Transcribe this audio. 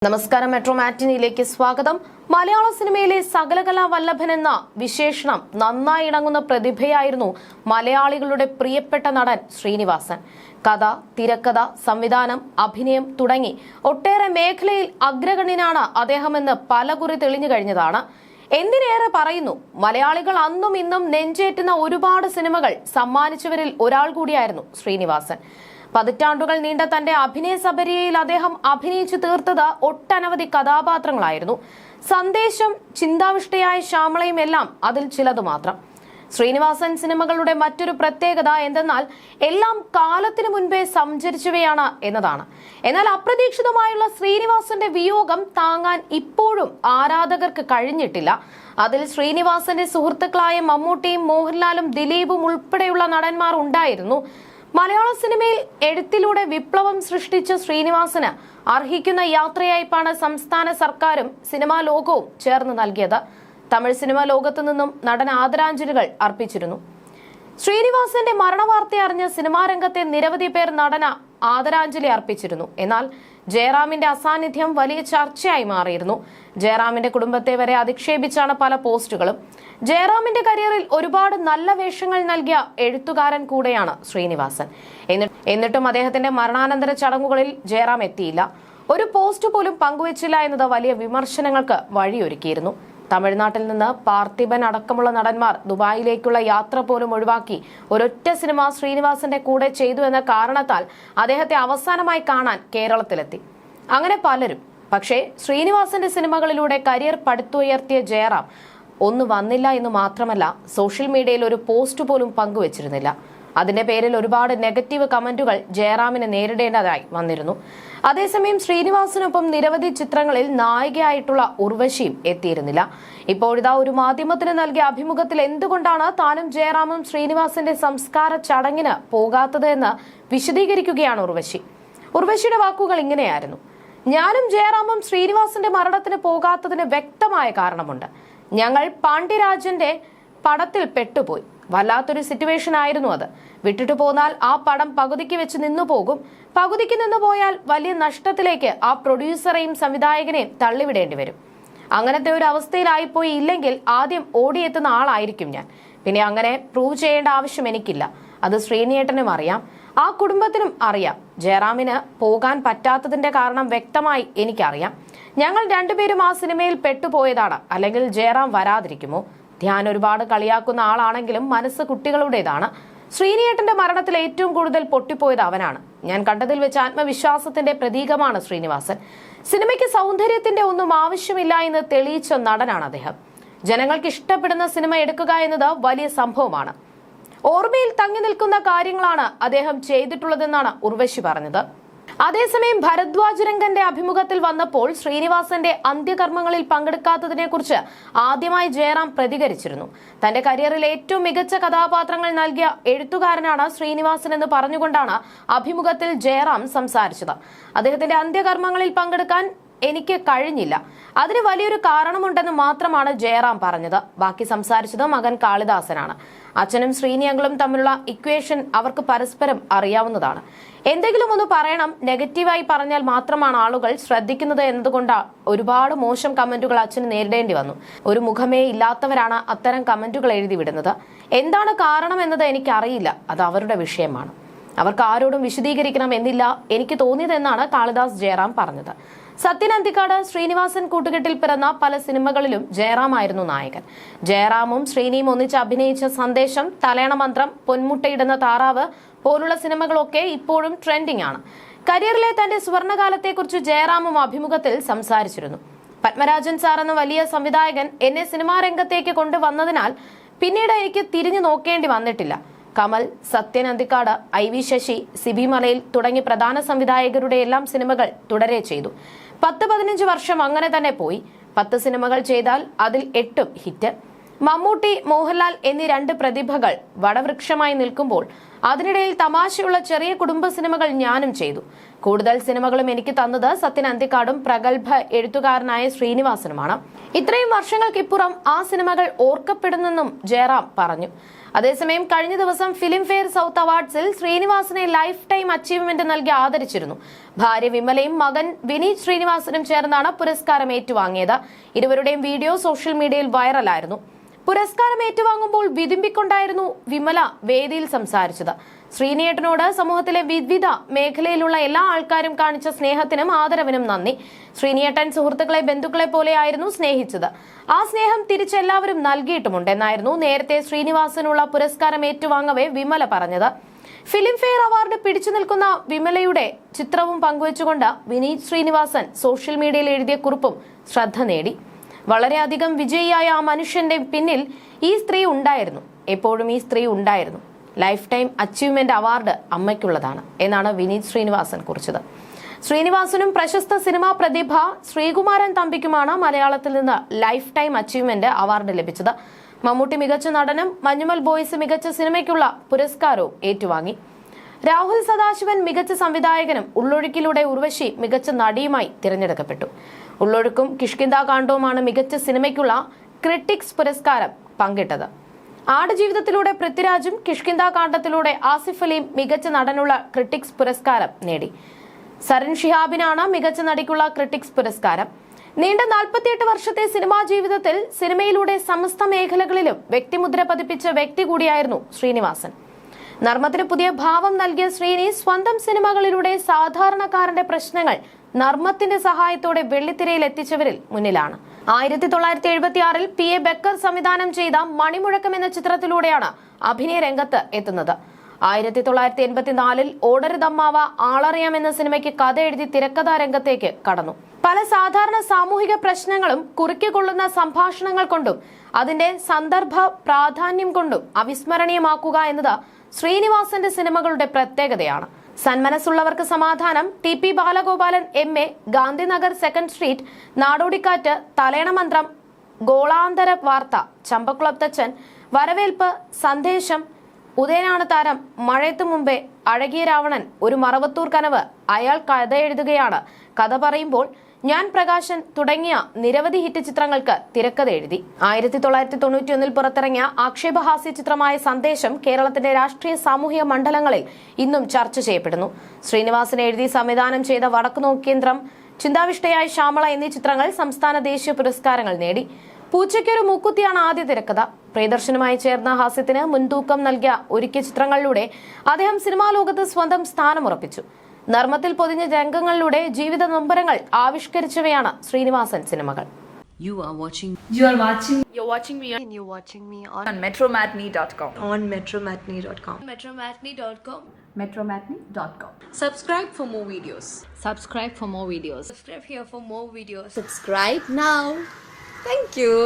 നമസ്കാരം. മെട്രോ മാറ്റിനിയിലേക്ക് സ്വാഗതം. മലയാള സിനിമയിലെ സകലകലാ വല്ലഭൻ എന്ന വിശേഷണം നന്നായി ഇണങ്ങുന്ന പ്രതിഭയായിരുന്നു മലയാളികളുടെ പ്രിയപ്പെട്ട നടൻ ശ്രീനിവാസൻ. കഥ, തിരക്കഥ, സംവിധാനം, അഭിനയം തുടങ്ങി ഒട്ടേറെ മേഖലയിൽ അഗ്രഗണ്യനാണ് അദ്ദേഹമെന്ന് പലകുറി തെളിഞ്ഞു കഴിഞ്ഞതാണ്. എന്തിനേറെ പറയുന്നു, മലയാളികൾ അന്നും ഇന്നും നെഞ്ചേറ്റുന്ന ഒരുപാട് സിനിമകൾ സമ്മാനിച്ചവരിൽ ഒരാൾ കൂടിയായിരുന്നു ശ്രീനിവാസൻ. പതിറ്റാണ്ടുകൾ നീണ്ട തന്റെ അഭിനയ സബരിയയിൽ അദ്ദേഹം അഭിനയിച്ചു തീർത്തത് ഒട്ടനവധി കഥാപാത്രങ്ങളായിരുന്നു. സന്ദേശം, ചിന്താവിഷ്ടയായ ശ്യാമളയും എല്ലാം അതിൽ ചിലതു മാത്രം. ശ്രീനിവാസൻ സിനിമകളുടെ മറ്റൊരു പ്രത്യേകത എന്തെന്നാൽ എല്ലാം കാലത്തിനു മുൻപേ സഞ്ചരിച്ചവയാണ് എന്നതാണ്. എന്നാൽ അപ്രതീക്ഷിതമായുള്ള ശ്രീനിവാസന്റെ വിയോഗം താങ്ങാൻ ഇപ്പോഴും ആരാധകർക്ക് കഴിഞ്ഞിട്ടില്ല. അതിൽ ശ്രീനിവാസന്റെ സുഹൃത്തുക്കളായ മമ്മൂട്ടിയും മോഹൻലാലും ദിലീപും ഉൾപ്പെടെയുള്ള നടന്മാർ ഉണ്ടായിരുന്നു. മലയാള സിനിമയിൽ എഴുത്തിലൂടെ വിപ്ലവം സൃഷ്ടിച്ച ശ്രീനിവാസന് അർഹിക്കുന്ന യാത്രയയപ്പാണ് സംസ്ഥാന സർക്കാരും സിനിമാ ലോകവും ചേർന്ന് നൽകിയത്. തമിഴ് സിനിമാ ലോകത്തു നിന്നും നടൻ ആദരാഞ്ജലികൾ അർപ്പിച്ചിരുന്നു. ശ്രീനിവാസന്റെ മരണവാർത്ത അറിഞ്ഞ സിനിമാ രംഗത്തെ നിരവധി പേർ നടന് ആദരാഞ്ജലി അർപ്പിച്ചിരുന്നു. എന്നാൽ ജയറാമിന്റെ അസാന്നിധ്യം വലിയ ചർച്ചയായി മാറിയിരുന്നു. ജയറാമിന്റെ കുടുംബത്തെ വരെ അധിക്ഷേപിച്ചാണ് പല പോസ്റ്റുകളും. ജയറാമിന്റെ കരിയറിൽ ഒരുപാട് നല്ല വേഷങ്ങൾ നൽകിയ എഴുത്തുകാരൻ കൂടെയാണ് ശ്രീനിവാസൻ. എന്നിട്ടും അദ്ദേഹത്തിന്റെ മരണാനന്തര ചടങ്ങുകളിൽ ജയറാം എത്തിയില്ല. ഒരു പോസ്റ്റ് പോലും പങ്കുവച്ചില്ല എന്നത് വലിയ വിമർശനങ്ങൾക്ക് വഴിയൊരുക്കിയിരുന്നു. തമിഴ്നാട്ടിൽ നിന്ന് പാർത്ഥിബൻ അടക്കമുള്ള നടന്മാർ ദുബായിലേക്കുള്ള യാത്ര പോലും ഒഴിവാക്കി ഒരൊറ്റ സിനിമ ശ്രീനിവാസന്റെ കൂടെ ചെയ്തു എന്ന കാരണത്താൽ അദ്ദേഹത്തെ അവസാനമായി കാണാൻ കേരളത്തിലെത്തി. അങ്ങനെ പലരും. പക്ഷേ ശ്രീനിവാസന്റെ സിനിമകളിലൂടെ കരിയർ പടുത്തുയർത്തിയ ജയറാം ഒന്നു വന്നില്ല എന്ന് മാത്രമല്ല, സോഷ്യൽ മീഡിയയിൽ ഒരു പോസ്റ്റ് പോലും പങ്കുവച്ചിരുന്നില്ല. അതിന്റെ പേരിൽ ഒരുപാട് നെഗറ്റീവ് കമന്റുകൾ ജയറാമിന് നേരിടേണ്ടതായി വന്നിരുന്നു. അതേസമയം ശ്രീനിവാസനൊപ്പം നിരവധി ചിത്രങ്ങളിൽ നായികയായിട്ടുള്ള ഉർവശിയും എത്തിയിരുന്നില്ല. ഇപ്പോഴിതാ ഒരു മാധ്യമത്തിന് നൽകിയ അഭിമുഖത്തിൽ എന്തുകൊണ്ടാണ് താനും ജയറാമും ശ്രീനിവാസന്റെ സംസ്കാര ചടങ്ങിന് പോകാത്തത് എന്ന് വിശദീകരിക്കുകയാണ് ഉർവശി. ഉർവശിയുടെ വാക്കുകൾ ഇങ്ങനെയായിരുന്നു: ഞാനും ജയറാമും ശ്രീനിവാസന്റെ മരണത്തിന് പോകാത്തതിന് വ്യക്തമായ കാരണമുണ്ട്. ഞങ്ങൾ പാണ്ഡ്യരാജന്റെ പടത്തിൽ പെട്ടുപോയി. വല്ലാത്തൊരു സിറ്റുവേഷൻ ആയിരുന്നു അത്. വിട്ടിട്ട് പോന്നാൽ ആ പടം പകുതിക്ക് വെച്ച് നിന്നു പോകും. പകുതിക്ക് നിന്നു പോയാൽ വലിയ നഷ്ടത്തിലേക്ക് ആ പ്രൊഡ്യൂസറെയും സംവിധായകനെയും തള്ളിവിടേണ്ടി വരും. അങ്ങനത്തെ ഒരു അവസ്ഥയിലായിപ്പോയി ഇല്ലെങ്കിൽ ആദ്യം ഓടിയെത്തുന്ന ആളായിരിക്കും ഞാൻ. പിന്നെ അങ്ങനെ പ്രൂവ് ചെയ്യേണ്ട ആവശ്യം എനിക്കില്ല. അത് ശ്രീനിയേട്ടനും അറിയാം, ആ കുടുംബത്തിനും അറിയാം. ജയറാമിന് പോകാൻ പറ്റാത്തതിന്റെ കാരണം വ്യക്തമായി എനിക്കറിയാം. ഞങ്ങൾ രണ്ടുപേരും ആ സിനിമയിൽ പെട്ടുപോയതാണ്. അല്ലെങ്കിൽ ജയറാം വരാതിരിക്കുമോ? ധ്യാൻ ഒരുപാട് കളിയാക്കുന്ന ആളാണെങ്കിലും മനസ്സ് കുട്ടികളുടേതാണ്. ശ്രീനിയേട്ടന്റെ മരണത്തിൽ ഏറ്റവും കൂടുതൽ പൊട്ടിപ്പോയത് അവനാണ്. ഞാൻ കണ്ടതിൽ വെച്ച് ആത്മവിശ്വാസത്തിന്റെ പ്രതീകമാണ് ശ്രീനിവാസൻ. സിനിമയ്ക്ക് സൗന്ദര്യത്തിന്റെ ഒന്നും ആവശ്യമില്ല എന്ന് തെളിയിച്ച നടനാണ് അദ്ദേഹം. ജനങ്ങൾക്ക് ഇഷ്ടപ്പെടുന്ന സിനിമ എടുക്കുക എന്നത് വലിയ സംഭവമാണ്. ഓർമ്മയിൽ തങ്ങി നിൽക്കുന്ന കാര്യങ്ങളാണ് അദ്ദേഹം ചെയ്തിട്ടുള്ളതെന്നാണ് ഉർവശി പറഞ്ഞത്. അതേസമയം ഭരദ്വാജ് രംഗന്റെ അഭിമുഖത്തിൽ വന്നപ്പോൾ ശ്രീനിവാസന്റെ അന്ത്യകർമ്മങ്ങളിൽ പങ്കെടുക്കാത്തതിനെ കുറിച്ച് ആദ്യമായി ജയറാം പ്രതികരിച്ചിരുന്നു. തന്റെ കരിയറിൽ ഏറ്റവും മികച്ച കഥാപാത്രങ്ങൾ നൽകിയ എഴുത്തുകാരനാണ് ശ്രീനിവാസൻ എന്ന് പറഞ്ഞുകൊണ്ടാണ് അഭിമുഖത്തിൽ ജയറാം സംസാരിച്ചത്. അദ്ദേഹത്തിന്റെ അന്ത്യകർമ്മങ്ങളിൽ പങ്കെടുക്കാൻ എനിക്ക് കഴിഞ്ഞില്ല. അതിന് വലിയൊരു കാരണമുണ്ടെന്ന് മാത്രമാണ് ജയറാം പറഞ്ഞത്. ബാക്കി സംസാരിച്ചത് മകൻ കാളിദാസനാണ്. അച്ഛനും ശ്രീനിയങ്ങളും തമ്മിലുള്ള ഇക്വേഷൻ അവർക്ക് പരസ്പരം അറിയാവുന്നതാണ്. എന്തെങ്കിലും ഒന്ന് പറയണം, നെഗറ്റീവായി പറഞ്ഞാൽ മാത്രമാണ് ആളുകൾ ശ്രദ്ധിക്കുന്നത് എന്നതുകൊണ്ട് ഒരുപാട് മോശം കമന്റുകൾ അച്ഛന് നേരിടേണ്ടി വന്നു. ഒരു മുഖമേ ഇല്ലാത്തവരാണ് അത്തരം കമന്റുകൾ എഴുതി വിടുന്നത്. എന്താണ് കാരണം എന്നത് എനിക്കറിയില്ല. അത് അവരുടെ വിഷയമാണ്. അവർക്ക് ആരോടും വിശദീകരിക്കണം എന്നില്ല എനിക്ക് തോന്നിയതെന്നാണ് കാളിദാസ് ജയറാം പറഞ്ഞത്. സത്യൻ അന്തിക്കാട്, ശ്രീനിവാസൻ കൂട്ടുകെട്ടിൽ പിറന്ന പല സിനിമകളിലും ജയറാം ആയിരുന്നു നായകൻ. ജയറാമും ശ്രീനിയും ഒന്നിച്ച് അഭിനയിച്ച സന്ദേശം, തലയണ മന്ത്രം, പൊന്മുട്ടയിടുന്ന താറാവ് പോലുള്ള സിനിമകളൊക്കെ ഇപ്പോഴും ട്രെൻഡിംഗ് ആണ്. കരിയറിലെ തന്റെ സുവർണകാലത്തെക്കുറിച്ച് ജയറാമും അഭിമുഖത്തിൽ സംസാരിച്ചിരുന്നു. പത്മരാജൻ സാർ എന്ന വലിയ സംവിധായകൻ എന്നെ സിനിമാ രംഗത്തേക്ക് കൊണ്ടുവന്നതിനാൽ പിന്നീട് എനിക്ക് തിരിഞ്ഞു നോക്കേണ്ടി വന്നിട്ടില്ല. കമൽ, സത്യൻ അന്തിക്കാട്, IV ശശി, സിബി മലയിൽ തുടങ്ങി പ്രധാന സംവിധായകരുടെ എല്ലാം സിനിമകൾ തുടരെ ചെയ്തു. 10-15 വർഷം അങ്ങനെ തന്നെ പോയി. 10 സിനിമകൾ ചെയ്താൽ അതിൽ 8 ഹിറ്റ്. മമ്മൂട്ടി, മോഹൻലാൽ എന്നീ 2 പ്രതിഭകൾ വടവൃക്ഷമായി നിൽക്കുമ്പോൾ അതിനിടയിൽ തമാശയുള്ള ചെറിയ കുടുംബ സിനിമകൾ ഞാനും ചെയ്തു. കൂടുതൽ സിനിമകളും എനിക്ക് തന്നത് സത്യൻ അന്തിക്കാടും പ്രഗത്ഭ എഴുത്തുകാരനായ ശ്രീനിവാസനുമാണ്. ഇത്രയും വർഷങ്ങൾക്കിപ്പുറം ആ സിനിമകൾ ഓർക്കപ്പെടുന്നെന്നും ജയറാം പറഞ്ഞു. അതേസമയം കഴിഞ്ഞ ദിവസം ഫിലിം ഫെയർ സൗത്ത് അവാർഡ്സിൽ ശ്രീനിവാസനെ ലൈഫ് ടൈം അച്ചീവ്മെന്റ് നൽകി ആദരിച്ചിരുന്നു. ഭാര്യ വിമലയും മകൻ വിനീത് ശ്രീനിവാസനും ചേർന്നാണ് പുരസ്കാരം ഏറ്റുവാങ്ങിയത്. ഇരുവരുടെയും വീഡിയോ സോഷ്യൽ മീഡിയയിൽ വൈറലായിരുന്നു. പുരസ്കാരം ഏറ്റുവാങ്ങുമ്പോൾ വിതുമ്പിക്കൊണ്ടായിരുന്നു വിമല വേദിയിൽ സംസാരിച്ചത്. ശ്രീനിയേട്ടനോട് സമൂഹത്തിലെ വിവിധ മേഖലയിലുള്ള എല്ലാ ആൾക്കാരും കാണിച്ച സ്നേഹത്തിനും ആദരവിനും നന്ദി. ശ്രീനിയേട്ടൻ സുഹൃത്തുക്കളെ ബന്ധുക്കളെ പോലെയായിരുന്നു സ്നേഹിച്ചത്. ആ സ്നേഹം തിരിച്ചെല്ലാവരും നൽകിയിട്ടുമുണ്ട് എന്നായിരുന്നു നേരത്തെ ശ്രീനിവാസനുള്ള പുരസ്കാരം ഏറ്റുവാങ്ങവേ വിമല പറഞ്ഞത്. ഫിലിം ഫെയർ അവാർഡ് പിടിച്ചു നിൽക്കുന്ന വിമലയുടെ ചിത്രവും പങ്കുവച്ചുകൊണ്ട് വിനീത് ശ്രീനിവാസൻ സോഷ്യൽ മീഡിയയിൽ എഴുതിയ കുറിപ്പും ശ്രദ്ധ നേടി. വളരെയധികം വിജയിയായ ആ മനുഷ്യന്റെ പിന്നിൽ ഈ സ്ത്രീ ഉണ്ടായിരുന്നു, എപ്പോഴും ഈ സ്ത്രീ ഉണ്ടായിരുന്നു. ലൈഫ് ടൈം അച്ചീവ്മെന്റ് അവാർഡ് അമ്മയ്ക്കുള്ളതാണ് എന്നാണ് വിനീത് ശ്രീനിവാസൻ കുറിച്ചത്. ശ്രീനിവാസനും പ്രശസ്ത സിനിമാ പ്രതിഭ ശ്രീകുമാരൻ തമ്പിക്കുമാണ് മലയാളത്തിൽ നിന്ന് ലൈഫ് ടൈം അച്ചീവ്മെന്റ് അവാർഡ് ലഭിച്ചത്. മമ്മൂട്ടി മികച്ച നടനും മഞ്ഞുമൽ ബോയ്സ് മികച്ച സിനിമയ്ക്കുള്ള പുരസ്കാരവും ഏറ്റുവാങ്ങി. രാഹുൽ സദാശിവൻ മികച്ച സംവിധായകനും ഉള്ളൊഴുക്കിലൂടെ ഉർവശി മികച്ച നടിയുമായി തിരഞ്ഞെടുക്കപ്പെട്ടു. ഉള്ളൊഴുക്കും കിഷ്കിന്ധാകാണ്ഡവുമാണ് മികച്ച സിനിമയ്ക്കുള്ള ക്രിട്ടിക്സ് പുരസ്കാരം പങ്കിട്ടത്. ആടുജീവിതത്തിലൂടെ പൃഥ്വിരാജും കിഷ്കിന്ധാകാണ്ഡത്തിലൂടെ ആസിഫ് അലിയും മികച്ച നടനുള്ള ക്രിട്ടിക്സ് പുരസ്കാരം നേടി. സരൺ ഷിഹാബിനാണ് മികച്ച നടിക്കുള്ള ക്രിട്ടിക്സ് പുരസ്കാരം. നീണ്ട 48 വർഷത്തെ സിനിമാ ജീവിതത്തിൽ സിനിമയിലൂടെ സമസ്ത മേഖലകളിലും വ്യക്തിമുദ്ര പതിപ്പിച്ച വ്യക്തി കൂടിയായിരുന്നു ശ്രീനിവാസൻ. നർമ്മത്തിന് പുതിയ ഭാവം നൽകിയ ശ്രീനി സ്വന്തം സിനിമകളിലൂടെ സാധാരണക്കാരന്റെ പ്രശ്നങ്ങൾ നർമ്മത്തിന്റെ സഹായത്തോടെ വെള്ളിത്തിരയിൽ എത്തിച്ചവരിൽ മുന്നിലാണ്. 1976 PA ബക്കർ സംവിധാനം ചെയ്ത മണിമുഴക്കം എന്ന ചിത്രത്തിലൂടെയാണ് അഭിനയ രംഗത്ത് എത്തുന്നത്. 1984 ഓടരുതമ്മാവ ആളറിയാം എന്ന സിനിമയ്ക്ക് കഥ എഴുതി തിരക്കഥാ രംഗത്തേക്ക് കടന്നു. പല സാധാരണ സാമൂഹിക പ്രശ്നങ്ങളും കുറിക്കൊള്ളുന്ന സംഭാഷണങ്ങൾ കൊണ്ടും അതിന്റെ സന്ദർഭ പ്രാധാന്യം കൊണ്ടും അവിസ്മരണീയമാക്കുക എന്നത് ശ്രീനിവാസന്റെ സിനിമകളുടെ പ്രത്യേകതയാണ്. സന്മനസ്സുള്ളവർക്ക് സമാധാനം, TP Balagopalan MA, Gandhinagar 2nd street, Nadodikkattu, Thalayanamanthram, Golanthara Vartha, Chambakkulam Thachan, വരവേൽപ്പ്, സന്ദേശം, ഉദയനാണ് താരം, മഴയത്തു മുമ്പേ, അഴകിയ രാവണൻ, ഒരു മറവത്തൂർ കനവ്, അയാൾ കഥ എഴുതുകയാണ്, കഥ പറയുമ്പോൾ, ഞാൻ പ്രകാശൻ തുടങ്ങിയ നിരവധി ഹിറ്റ് ചിത്രങ്ങൾക്ക് തിരക്കഥ എഴുതി. 1991 പുറത്തിറങ്ങിയ ആക്ഷേപഹാസ്യ ചിത്രമായ സന്ദേശം കേരളത്തിന്റെ രാഷ്ട്രീയ സാമൂഹിക മണ്ഡലങ്ങളിൽ ഇന്നും ചർച്ച ചെയ്യപ്പെടുന്നു. ശ്രീനിവാസൻ എഴുതി സംവിധാനം ചെയ്ത വടക്കുനോക്കേന്ദ്രം, ചിന്താവിഷ്ടയായ ശ്യാമള എന്നീ ചിത്രങ്ങൾ സംസ്ഥാന ദേശീയ പുരസ്കാരങ്ങൾ നേടി. പൂച്ചയ്ക്കൊരു മൂക്കുത്തിയാണ് ആദ്യ തിരക്കഥ. പ്രിയദർശനുമായി ചേർന്ന ഹാസ്യത്തിന് മുൻതൂക്കം നൽകിയ ഒരുക്കിയ ചിത്രങ്ങളിലൂടെ അദ്ദേഹം സിനിമാ ലോകത്ത് സ്വന്തം സ്ഥാനമുറപ്പിച്ചു. നർമ്മത്തിൽ പൊതിഞ്ഞ രംഗങ്ങളിലൂടെ ജീവിത നൊമ്പരങ്ങൾ ആവിഷ്കരിച്ചവയാണ് ശ്രീനിവാസൻ സിനിമകൾ. You're watching me on metromatney.com. metromatney.com. Subscribe for more videos. Subscribe here for more videos. Subscribe now. Thank you.